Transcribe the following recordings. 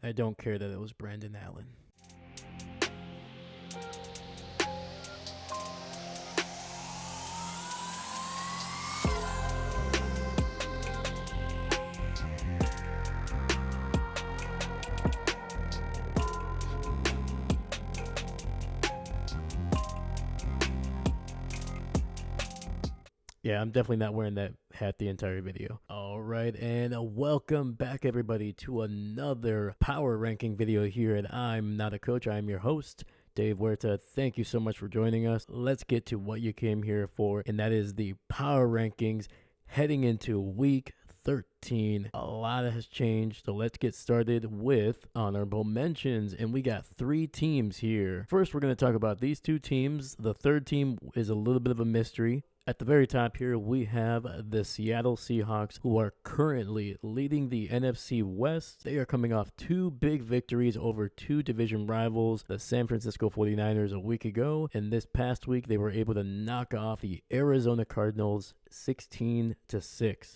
I don't care that it was Brandon Allen. Yeah, I'm definitely not wearing that hat the entire video. All right, and welcome back, everybody, to another power ranking video here at I'm Not a Coach. I'm your host, Dave Huerta. Thank you so much for joining us. Let's get to what you came here for, and that is the power rankings heading into week 13. A lot has changed, so let's get started with honorable mentions, and we got 3 teams here. First, we're going to talk about these 2 teams. The third team is a little bit of a mystery. At the very top here, we have the Seattle Seahawks, who are currently leading the NFC West. They are coming off 2 big victories over 2 division rivals, the San Francisco 49ers a week ago, and this past week they were able to knock off the Arizona Cardinals 16-6.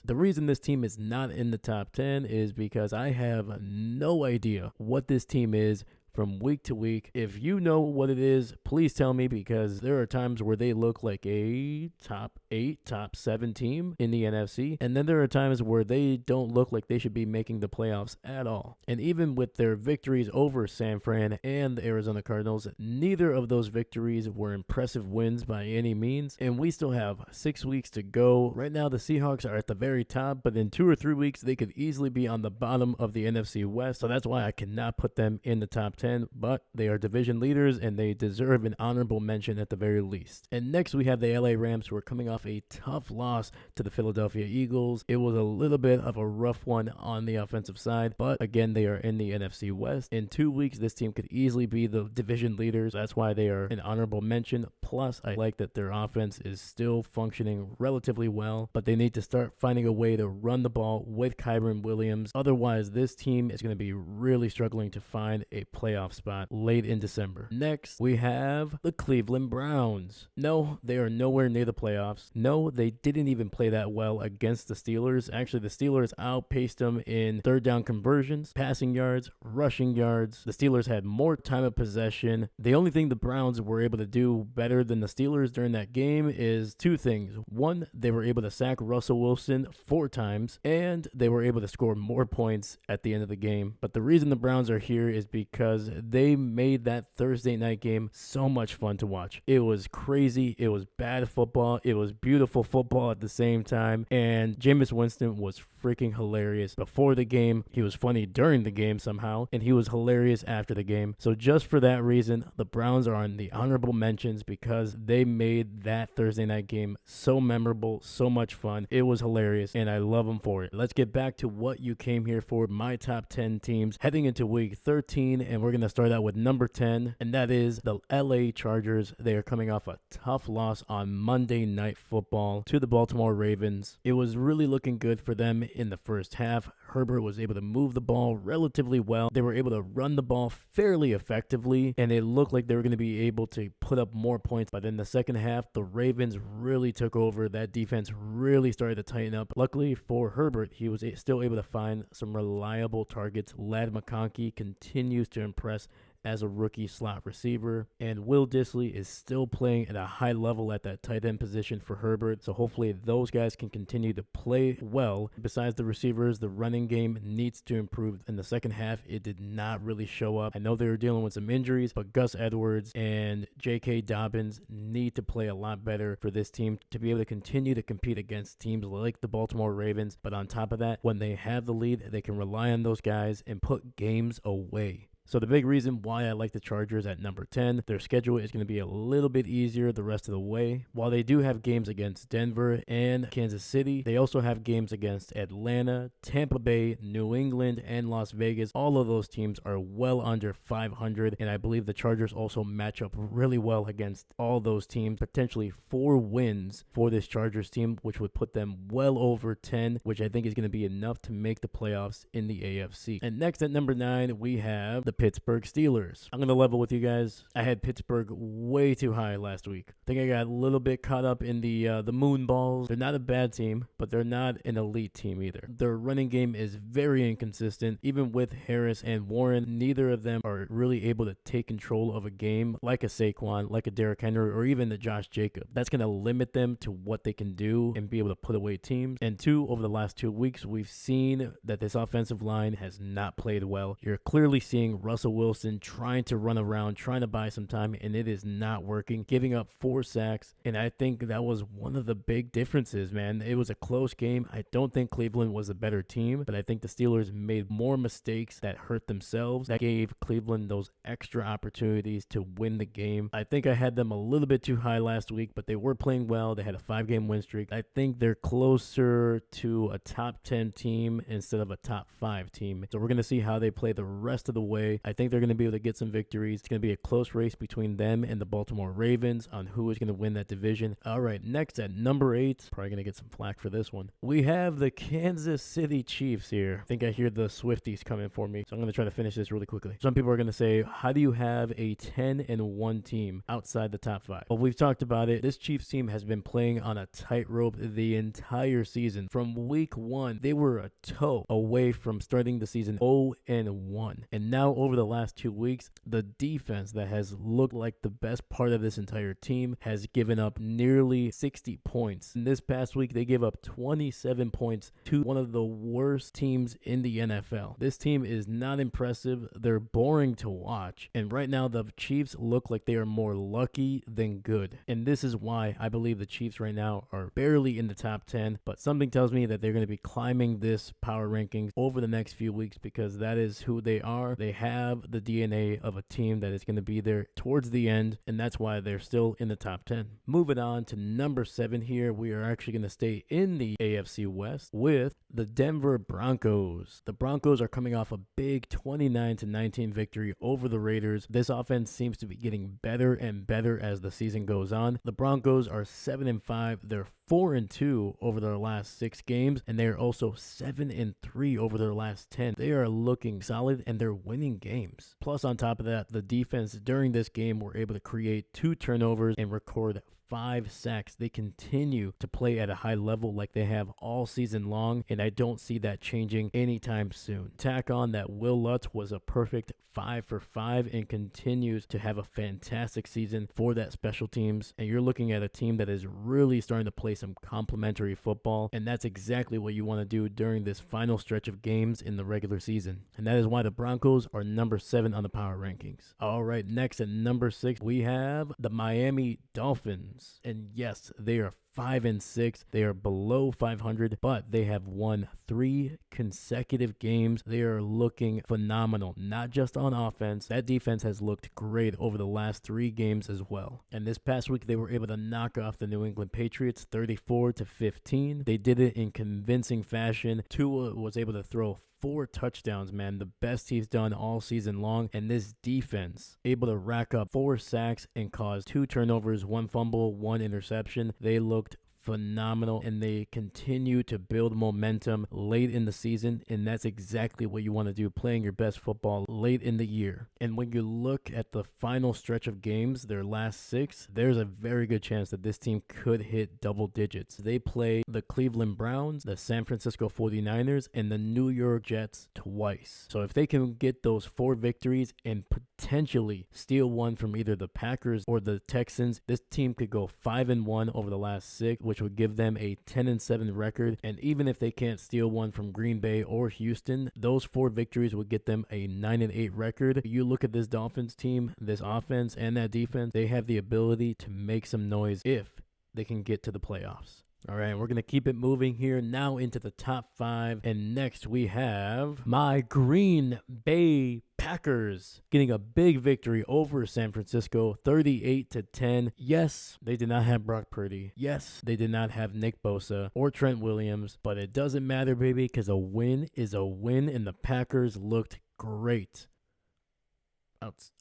The reason this team is not in the top 10 is because I have no idea what this team is from week to week. If you know what it is, please tell me, because there are times where they look like a top 8, top 7 team in the NFC, and then there are times where they don't look like they should be making the playoffs at all. And even with their victories over San Fran and the Arizona Cardinals, neither of those victories were impressive wins by any means, and we still have 6 weeks to go. Right now, the Seahawks are at the very top, but in 2 or 3 weeks, they could easily be on the bottom of the NFC West, so that's why I cannot put them in the top 10. But they are division leaders and they deserve an honorable mention at the very least. And next we have the LA Rams, who are coming off a tough loss to the Philadelphia Eagles. It was a little bit of a rough one on the offensive side, but again, they are in the NFC West. In 2 weeks, this team could easily be the division leaders. That's why they are an honorable mention. Plus, I like that their offense is still functioning relatively well, but they need to start finding a way to run the ball with Kyren Williams. Otherwise, this team is going to be really struggling to find a playoff spot late in December. Next, we have the Cleveland Browns. No, they are nowhere near the playoffs. No, they didn't even play that well against the Steelers. Actually, the Steelers outpaced them in third down conversions, passing yards, rushing yards. The Steelers had more time of possession. The only thing the Browns were able to do better than the Steelers during that game is 2 things. One, they were able to sack Russell Wilson 4 times, and they were able to score more points at the end of the game. But the reason the Browns are here is because they made that Thursday night game so much fun to watch. It was crazy. It was bad football. It was beautiful football at the same time. And Jameis Winston was freaking hilarious before the game. He was funny during the game somehow, and he was hilarious after the game. So just for that reason, the Browns are on the honorable mentions, because they made that Thursday night game so memorable, so much fun. It was hilarious, and I love them for it. Let's get back to what you came here for, my top 10 teams heading into week 13, and we're going to start out with number 10, and that is the LA Chargers. They are coming off a tough loss on Monday Night Football to the Baltimore Ravens. It was really looking good for them in the first half. Herbert was able to move the ball relatively well. They were able to run the ball fairly effectively, and it looked like they were going to be able to put up more points. But in the second half, the Ravens really took over. That defense really started to tighten up. Luckily for Herbert, he was still able to find some reliable targets. Ladd McConkey continues to impress as a rookie slot receiver, and Will Dissly is still playing at a high level at that tight end position for Herbert, so hopefully those guys can continue to play well. Besides the receivers, the running game needs to improve. In the second half, it did not really show up. I know they were dealing with some injuries, but Gus Edwards and J.K. Dobbins need to play a lot better for this team to be able to continue to compete against teams like the Baltimore Ravens. But on top of that, when they have the lead, they can rely on those guys and put games away. So the big reason why I like the Chargers at number 10, their schedule is going to be a little bit easier the rest of the way. While they do have games against Denver and Kansas City, they also have games against Atlanta, Tampa Bay, New England, and Las Vegas. All of those teams are well under 500, and I believe the Chargers also match up really well against all those teams. Potentially 4 wins for this Chargers team, which would put them well over 10, which I think is going to be enough to make the playoffs in the AFC. And next at number 9, we have the Pittsburgh Steelers. I'm going to level with you guys. I had Pittsburgh way too high last week. I think I got a little bit caught up in the moon balls. They're not a bad team, but they're not an elite team either. Their running game is very inconsistent. Even with Harris and Warren, neither of them are really able to take control of a game like a Saquon, like a Derrick Henry, or even a Josh Jacobs. That's going to limit them to what they can do and be able to put away teams. And two, over the last 2 weeks, we've seen that this offensive line has not played well. You're clearly seeing Russell Wilson trying to run around, trying to buy some time, and it is not working, giving up 4 sacks. And I think that was one of the big differences, man. It was a close game. I don't think Cleveland was a better team, but I think the Steelers made more mistakes that hurt themselves, that gave Cleveland those extra opportunities to win the game. I think I had them a little bit too high last week, but they were playing well. They had a 5-game win streak. I think they're closer to a top 10 team instead of a top 5 team. So we're going to see how they play the rest of the way. I think they're going to be able to get some victories. It's going to be a close race between them and the Baltimore Ravens on who is going to win that division. All right, next at number 8, probably going to get some flack for this one. We have the Kansas City Chiefs here. I think I hear the Swifties coming for me, so I'm going to try to finish this really quickly. Some people are going to say, how do you have a 10-1 team outside the top 5? Well, we've talked about it. This Chiefs team has been playing on a tightrope the entire season. From week 1, they were a toe away from starting the season 0-1. And now over the last 2 weeks, the defense that has looked like the best part of this entire team has given up nearly 60 points. In this past week, they gave up 27 points to one of the worst teams in the NFL. This team is not impressive. They're boring to watch. And right now, the Chiefs look like they are more lucky than good. And this is why I believe the Chiefs right now are barely in the top 10. But something tells me that they're going to be climbing this power rankings over the next few weeks because that is who they are. They have the DNA of a team that is going to be there towards the end. And that's why they're still in the top 10. Moving on to number 7 here, we are actually going to stay in the AFC West with the Denver Broncos. The Broncos are coming off a big 29-19 victory over the Raiders. This offense seems to be getting better and better as the season goes on. The Broncos are 7-5. They're 4-2 over their last 6 games, and they are also 7-3 over their last 10. They are looking solid, and they're winning games. Plus, on top of that, the defense during this game were able to create 2 turnovers and record 5 sacks. They continue to play at a high level like they have all season long, and I don't see that changing anytime soon. Tack on that Will Lutz was a perfect 5 for 5 and continues to have a fantastic season for that special teams, and you're looking at a team that is really starting to play some complementary football, and that's exactly what you want to do during this final stretch of games in the regular season, and that is why the Broncos are number 7 on the power rankings. All right, next at number 6, we have the Miami Dolphins. And yes, they are 5-6. They are below 500, but they have won 3 consecutive games. They are looking phenomenal, not just on offense. That defense has looked great over the last 3 games as well. And this past week, they were able to knock off the New England Patriots 34-15. They did it in convincing fashion. Tua was able to throw 4 touchdowns, man, the best he's done all season long. And this defense able to rack up 4 sacks and cause 2 turnovers, 1 fumble, 1 interception. They looked phenomenal, and they continue to build momentum late in the season, and that's exactly what you want to do, playing your best football late in the year. And when you look at the final stretch of games, their last 6, there's a very good chance that this team could hit double digits. They play the Cleveland Browns, the San Francisco 49ers, and the New York Jets twice. So if they can get those 4 victories and potentially steal one from either the Packers or the Texans, this team could go 5-1 over the last 6, which would give them a 10-7 record. And even if they can't steal one from Green Bay or Houston, those 4 victories would get them a 9-8 record. You look at this Dolphins team, this offense and that defense, they have the ability to make some noise if they can get to the playoffs. All right, we're going to keep it moving here now into the top 5. And next we have my Green Bay Packers getting a big victory over San Francisco, 38-10. Yes, they did not have Brock Purdy. Yes, they did not have Nick Bosa or Trent Williams, but it doesn't matter, baby, because a win is a win, and the Packers looked great.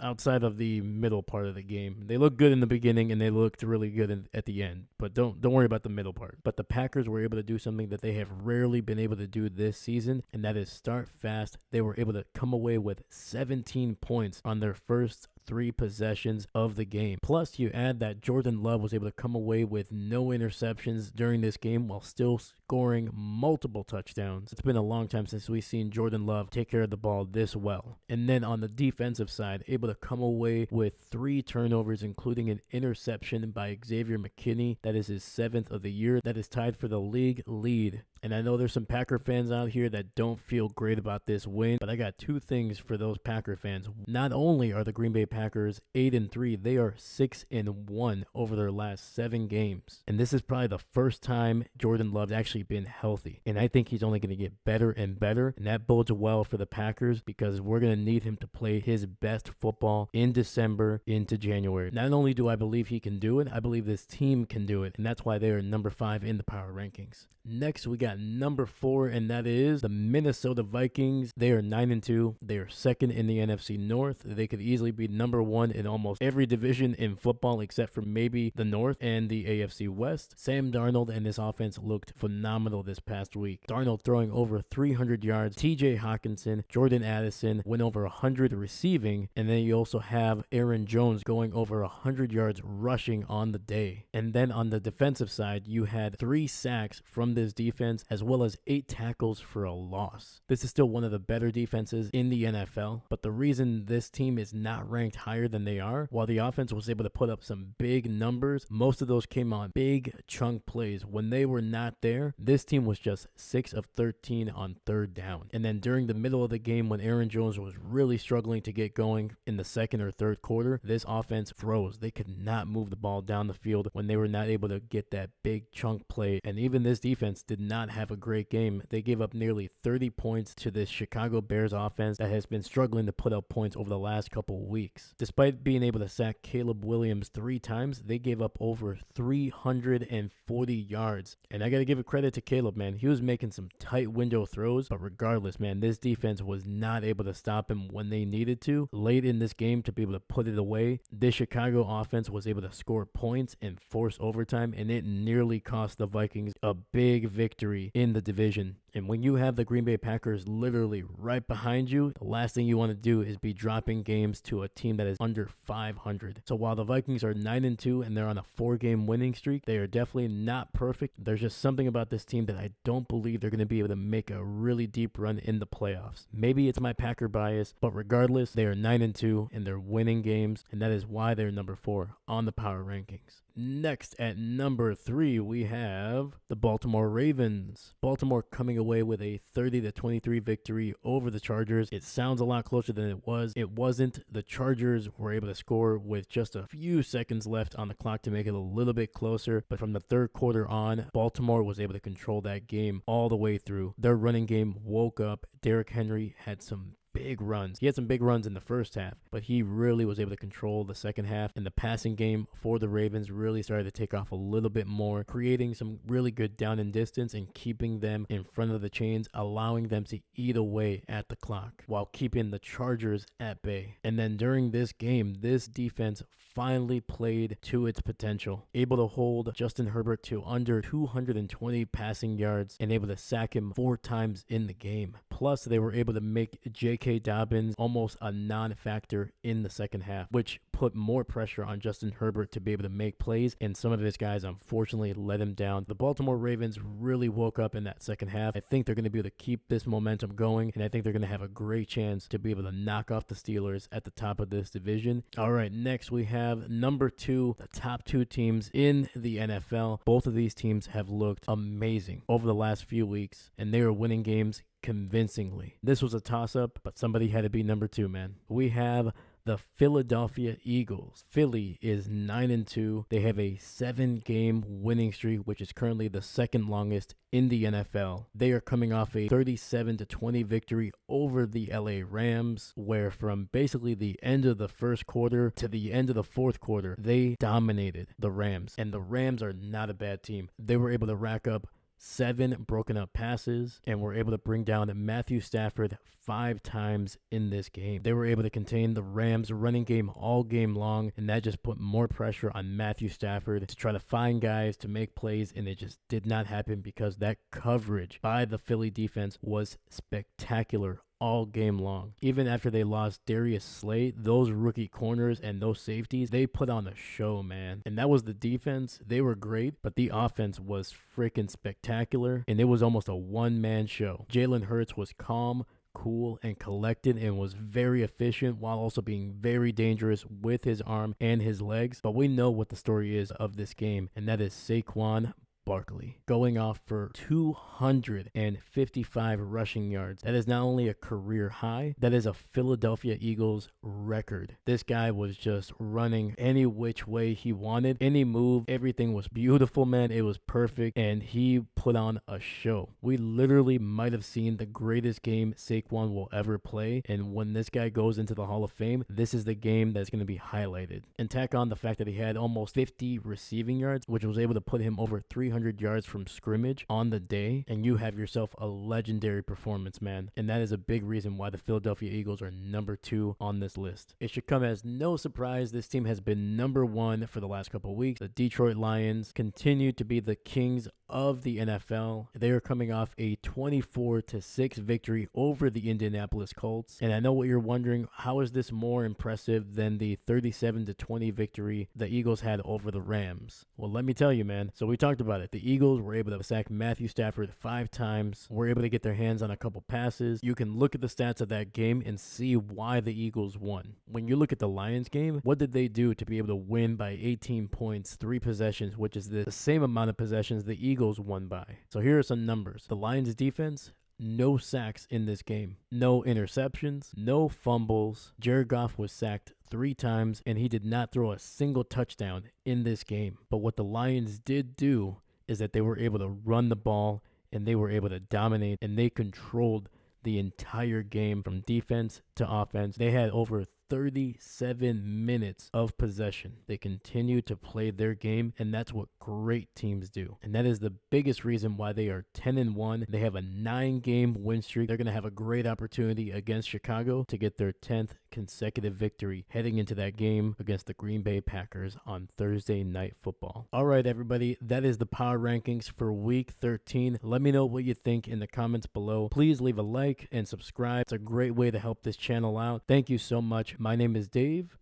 outside of the middle part of the game. They looked good in the beginning and they looked really good at the end. But don't worry about the middle part. But the Packers were able to do something that they have rarely been able to do this season, and that is start fast. They were able to come away with 17 points on their first 3 possessions of the game. Plus, you add that Jordan Love was able to come away with no interceptions during this game while still scoring multiple touchdowns. It's been a long time since we've seen Jordan Love take care of the ball this well. And then on the defensive side, able to come away with 3 turnovers, including an interception by Xavier McKinney. That is his 7th of the year. That is tied for the league lead. And I know there's some Packer fans out here that don't feel great about this win, but I got 2 things for those Packer fans. Not only are the Green Bay Packers 8-3, they are 6-1 over their last 7 games. And this is probably the first time Jordan Love's actually been healthy. And I think he's only going to get better and better. And that bodes well for the Packers because we're going to need him to play his best football in December into January. Not only do I believe he can do it, I believe this team can do it. And that's why they are number 5 in the power rankings. Next, we got number 4, and that is the Minnesota Vikings. They are 9-2. They are 2nd in the NFC North. They could easily be number 1 in almost every division in football except for maybe the North and the AFC West. Sam Darnold and this offense looked phenomenal this past week. Darnold throwing over 300 yards. TJ Hawkinson, Jordan Addison went over 100 receiving, and then you also have Aaron Jones going over 100 yards rushing on the day. And then on the defensive side, you had 3 sacks from this defense, as well as 8 tackles for a loss. This is still one of the better defenses in the NFL, but the reason this team is not ranked higher than they are, while the offense was able to put up some big numbers, most of those came on big chunk plays. When they were not there, this team was just 6 of 13 on 3rd down. And then during the middle of the game, when Aaron Jones was really struggling to get going in the 2nd or 3rd quarter, this offense froze. They could not move the ball down the field when they were not able to get that big chunk play. And even this defense did not have a great game. They gave up nearly 30 points to this Chicago Bears offense that has been struggling to put up points over the last couple of weeks. Despite being able to sack Caleb Williams 3 times, they gave up over 340 yards. And I got to give a credit to Caleb, man. He was making some tight window throws, but regardless, man, this defense was not able to stop him when they needed to. Late in this game to be able to put it away, this Chicago offense was able to score points and force overtime, and it nearly cost the Vikings a big victory in the division. And when you have the Green Bay Packers literally right behind you, the last thing you want to do is be dropping games to a team that is under 500. So while the Vikings are 9-2 and they're on a 4-game winning streak, they are definitely not perfect. There's just something about this team that I don't believe they're going to be able to make a really deep run in the playoffs. Maybe it's my Packer bias, but regardless, they are 9-2 and they're winning games, and that is why they're number 4 on the power rankings. Next, at number 3, we have the Baltimore Ravens. Baltimore coming away with a 30-23 victory over the Chargers. It sounds a lot closer than it was. It wasn't. The Chargers were able to score with just a few seconds left on the clock to make it a little bit closer. But from the 3rd quarter on, Baltimore was able to control that game all the way through. Their running game woke up. Derrick Henry had some big runs. He had some big runs in the first half, but he really was able to control the second half, and the passing game for the Ravens really started to take off a little bit more, creating some really good down and distance and keeping them in front of the chains, allowing them to eat away at the clock while keeping the Chargers at bay. And then during this game, this defense finally played to its potential, able to hold Justin Herbert to under 220 passing yards and able to sack him 4 times in the game. Plus, they were able to make J.K. Dobbins almost a non-factor in the second half, which put more pressure on Justin Herbert to be able to make plays, and some of his guys unfortunately let him down. The Baltimore Ravens really woke up in that second half. I think they're going to be able to keep this momentum going, and I think they're going to have a great chance to be able to knock off the Steelers at the top of this division. All right, next we have number 2, the top 2 teams in the NFL. Both of these teams have looked amazing over the last few weeks, and they are winning games convincingly. This was a toss-up, but somebody had to be number 2, man. We have the Philadelphia Eagles. Philly is 9-2. They have a 7-game winning streak, which is currently the 2nd longest in the NFL. They are coming off a 37-20 victory over the LA Rams, where from basically the end of the 1st quarter to the end of the 4th quarter, they dominated the Rams. And the Rams are not a bad team. They were able to rack up 7 broken up passes, and were able to bring down Matthew Stafford 5 times in this game. They were able to contain the Rams' running game all game long, and that just put more pressure on Matthew Stafford to try to find guys to make plays, and it just did not happen because that coverage by the Philly defense was spectacular all game long. Even after they lost Darius Slay, those rookie corners and those safeties, they put on a show, man. And that was the defense. They were great, but the offense was freaking spectacular, and it was almost a one-man show. Jalen Hurts was calm, cool, and collected, and was very efficient while also being very dangerous with his arm and his legs. But we know what the story is of this game, and that is Saquon Barkley going off for 255 rushing yards. That is not only a career high, that is a Philadelphia Eagles record. This guy was just running any which way he wanted, any move, everything was beautiful, man. It was perfect, and he put on a show. We literally might have seen the greatest game Saquon will ever play, and when this guy goes into the Hall of Fame, this is the game that's going to be highlighted. And tack on the fact that he had almost 50 receiving yards, which was able to put him over 300 yards from scrimmage on the day, and you have yourself a legendary performance, man. And that is a big reason why the Philadelphia Eagles are number 2 on this list. It should come as no surprise this team has been number 1 for the last couple of weeks. The Detroit Lions continue to be the kings of the NFL. They are coming off a 24-6 victory over the Indianapolis Colts. And I know what you're wondering, how is this more impressive than the 37-20 victory the Eagles had over the Rams? Well, let me tell you, man. So we talked about it. The Eagles were able to sack Matthew Stafford 5 times, were able to get their hands on a couple passes. You can look at the stats of that game and see why the Eagles won. When you look at the Lions game, what did they do to be able to win by 18 points, 3 possessions, which is the same amount of possessions the Eagles won by? So here are some numbers. The Lions defense, no sacks in this game, no interceptions, no fumbles. Jared Goff was sacked 3 times, and he did not throw a single touchdown in this game. But what the Lions did do is that they were able to run the ball, and they were able to dominate, and they controlled the entire game from defense to offense. They had over 37 minutes of possession. They continue to play their game, and that's what great teams do. And that is the biggest reason why they are 10-1. They have a 9-game win streak. They're going to have a great opportunity against Chicago to get their 10th consecutive victory heading into that game against the Green Bay Packers on Thursday Night Football. All right, everybody, that is the power rankings for week 13. Let me know what you think in the comments below. Please leave a like and subscribe. It's a great way to help this channel out. Thank you so much. My name is Dave,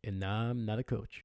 and I'm not a coach.